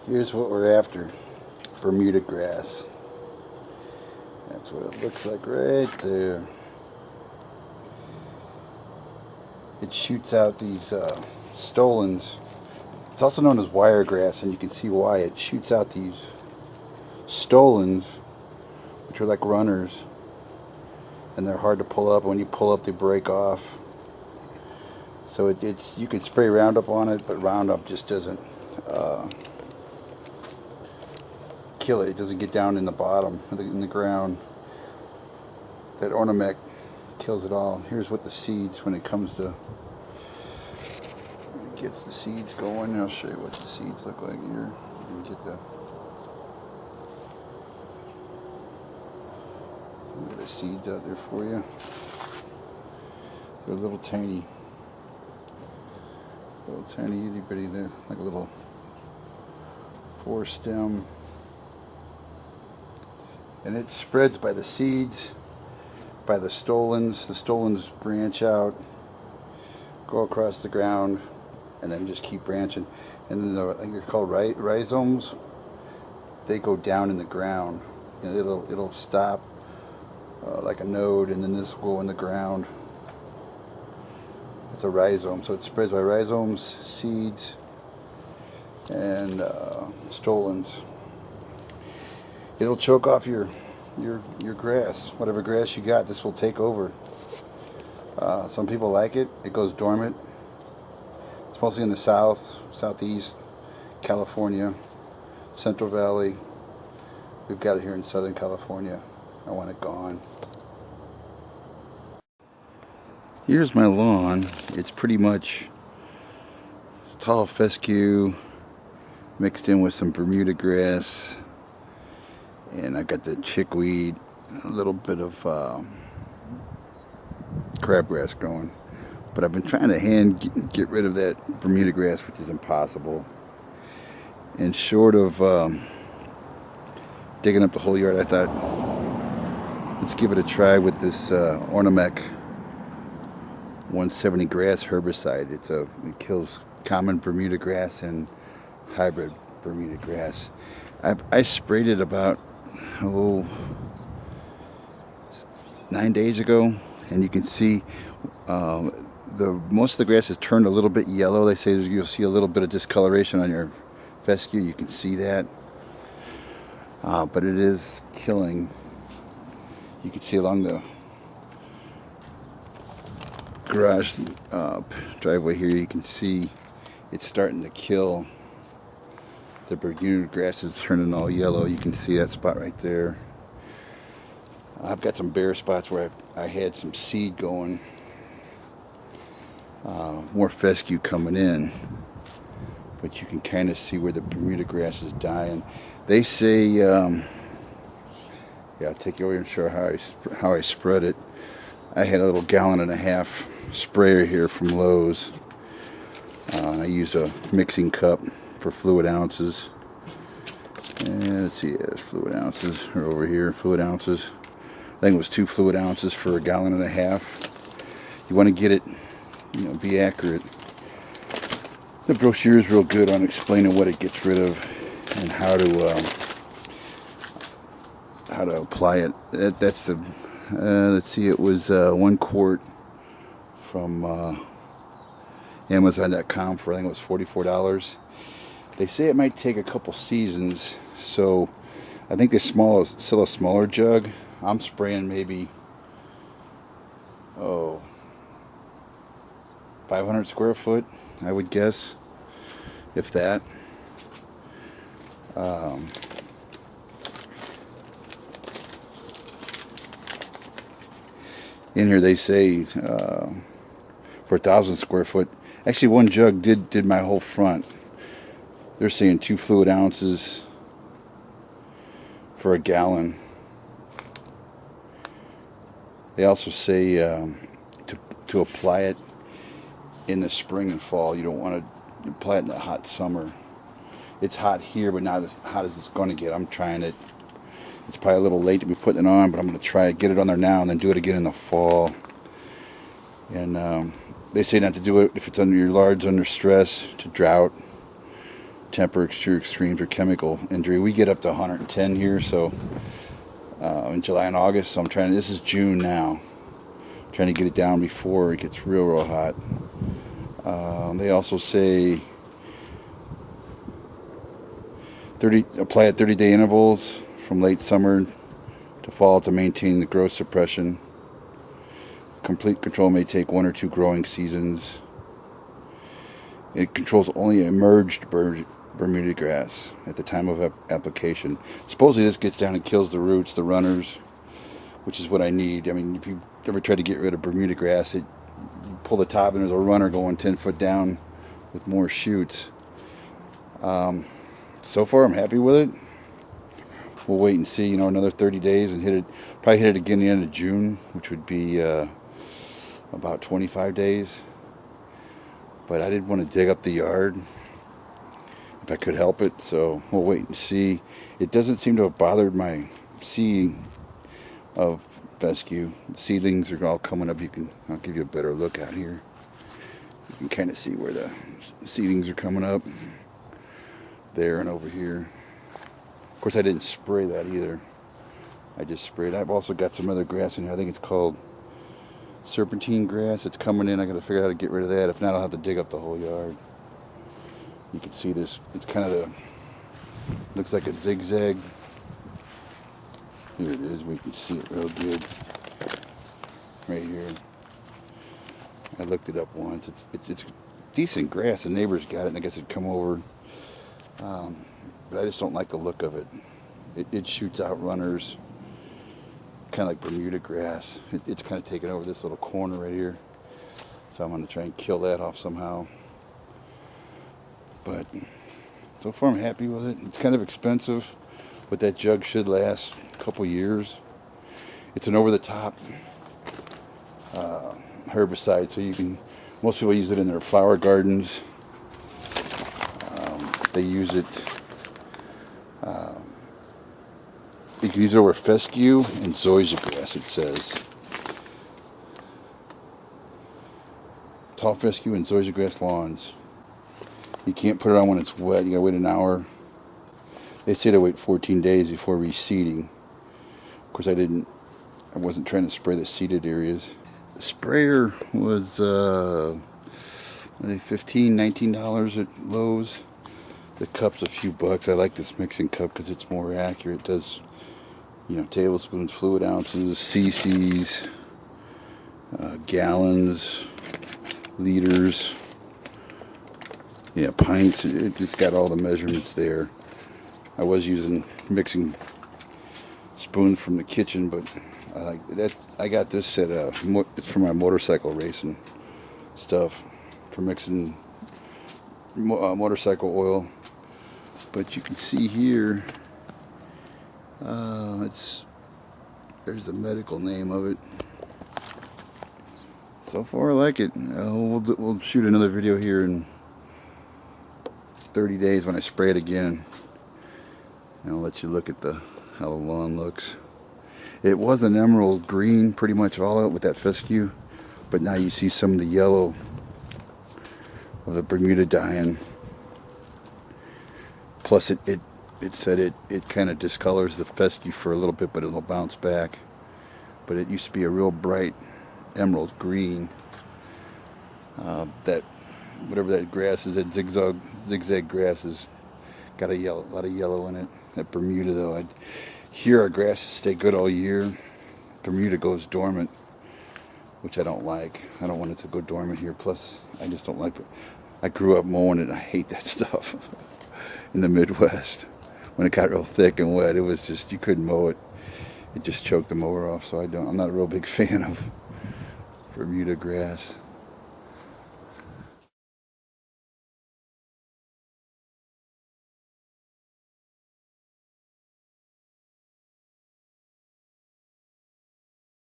Here's what we're after. Bermuda grass. That's what it looks like right there. It shoots out these stolons. It's also known as wiregrass, and you can see why. It shoots out these stolons, which are like runners, and they're hard to pull up. When you pull up, they break off. So it's you could spray Roundup on it, but Roundup just doesn't kill it. It doesn't get down in the bottom, in the ground. That Ornamec kills it all. Here's what the seeds, when it comes to, when it gets the seeds going. I'll show you what the seeds look like here. You get the seeds out there for you. They're little tiny itty bitty. They're like a little 4-stem. And it spreads by the seeds, by the stolons. The stolons branch out, go across the ground, and then just keep branching. And then I think they're called rhizomes. They go down in the ground. You know, it'll stop like a node, and then this will go in the ground. It's a rhizome, so it spreads by rhizomes, seeds, and stolons. It'll choke off your grass, whatever grass you got. This will take over. Some people like it. It goes dormant. It's mostly in the south, southeast, California, Central Valley. We've got it here in Southern California. I want it gone. Here's my lawn. It's pretty much tall fescue mixed in with some Bermuda grass. And I got the chickweed, a little bit of crabgrass growing. But I've been trying to get rid of that Bermuda grass, which is impossible. And short of digging up the whole yard, I thought, let's give it a try with this Ornamec 170 grass herbicide. It kills common Bermuda grass and hybrid Bermuda grass. I sprayed it about 9 days ago, and you can see most of the grass has turned a little bit yellow. They say you'll see a little bit of discoloration on your fescue. You can see that, but it is killing. You can see along the garage driveway here, you can see it's starting to kill. The Bermuda grass is turning all yellow. You can see that spot right there. I've got some bare spots where I had some seed going. More fescue coming in. But you can kind of see where the Bermuda grass is dying. They say, yeah, I'll take you over and show how I spread it. I had a little 1.5 gallon sprayer here from Lowe's. I use a mixing cup for fluid ounces. And let's see, there's fluid ounces are over here. Fluid ounces. I think it was 2 fluid ounces for 1.5 gallons. You want to get it, be accurate. The brochure is real good on explaining what it gets rid of and how to apply it. That's the let's see, it was 1 quart from Amazon.com for, I think it was $44. They say it might take a couple seasons, so I think they sell a smaller jug. I'm spraying maybe 500 square foot, I would guess, if that. In here they say for 1,000 square foot. Actually, one jug did my whole front. They're saying 2 fluid ounces for 1 gallon. They also say to apply it in the spring and fall. You don't want to apply it in the hot summer. It's hot here, but not as hot as it's going to get. I'm trying it. It's probably a little late to be putting it on, but I'm going to try it, get it on there now, and then do it again in the fall. And they say not to do it if it's under stress, to drought, temperature extremes or chemical injury. We get up to 110 here, so in July and August. So I'm trying. This is June now. Trying to get it down before it gets real hot. They also say apply at 30-day intervals from late summer to fall to maintain the growth suppression. Complete control may take 1 or 2 growing seasons. It controls only emerged Bermuda grass at the time of application. Supposedly this gets down and kills the roots, the runners, which is what I need. I mean, if you ever try to get rid of Bermuda grass, you pull the top and there's a runner going 10 foot down with more shoots. So far I'm happy with it. We'll wait and see, another 30 days and probably hit it again the end of June, which would be about 25 days. But I didn't want to dig up the yard if I could help it, so we'll wait and see. It doesn't seem to have bothered my seeding of fescue. The seedlings are all coming up. I'll give you a better look out here. You can kind of see where the seedlings are coming up. There and over here. Of course, I didn't spray that either. I just sprayed. I've also got some other grass in here. I think it's called serpentine grass. It's coming in. I got to figure out how to get rid of that. If not, I'll have to dig up the whole yard. You can see this. It's kind of looks like a zigzag. Here it is. We can see it real good. Right here. I looked it up once. It's decent grass. The neighbors got it, and I guess it'd come over. But I just don't like the look of it. It shoots out runners, kind of like Bermuda grass. It's kind of taken over this little corner right here. So I'm going to try and kill that off somehow. But so far I'm happy with it. It's kind of expensive, but that jug should last a couple years. It's an over-the-top herbicide, so most people use it in their flower gardens. They use it, you can use it over fescue and zoysia grass, it says. Tall fescue and zoysia grass lawns. You can't put it on when it's wet. You gotta wait an hour. They say to wait 14 days before reseeding. Of course, I wasn't trying to spray the seeded areas. The sprayer was $15, $19 at Lowe's. The cup's a few bucks. I like this mixing cup because it's more accurate. It does, tablespoons, fluid ounces, cc's, gallons, liters, pints. It's got all the measurements there. I was using mixing spoons from the kitchen, but I like that. I got this set up. It's for my motorcycle racing stuff, for mixing motorcycle oil. But you can see here, there's the medical name of it. So far I like it. We'll shoot another video here in 30 days when I spray it again. And I'll let you look at how the lawn looks. It was an emerald green pretty much all out with that fescue, but now you see some of the yellow of the Bermuda dying. Plus it said it kind of discolors the fescue for a little bit, but it'll bounce back. But it used to be a real bright emerald green. That whatever that grass is, that zigzag grass has got a lot of yellow in it. That Bermuda though, here our grasses stay good all year. Bermuda goes dormant, which I don't like. I don't want it to go dormant here. Plus, I just don't like it. I grew up mowing it. I hate that stuff. In the Midwest, when it got real thick and wet, it was just, you couldn't mow it. It just choked the mower off. So I'm not a real big fan of Bermuda grass.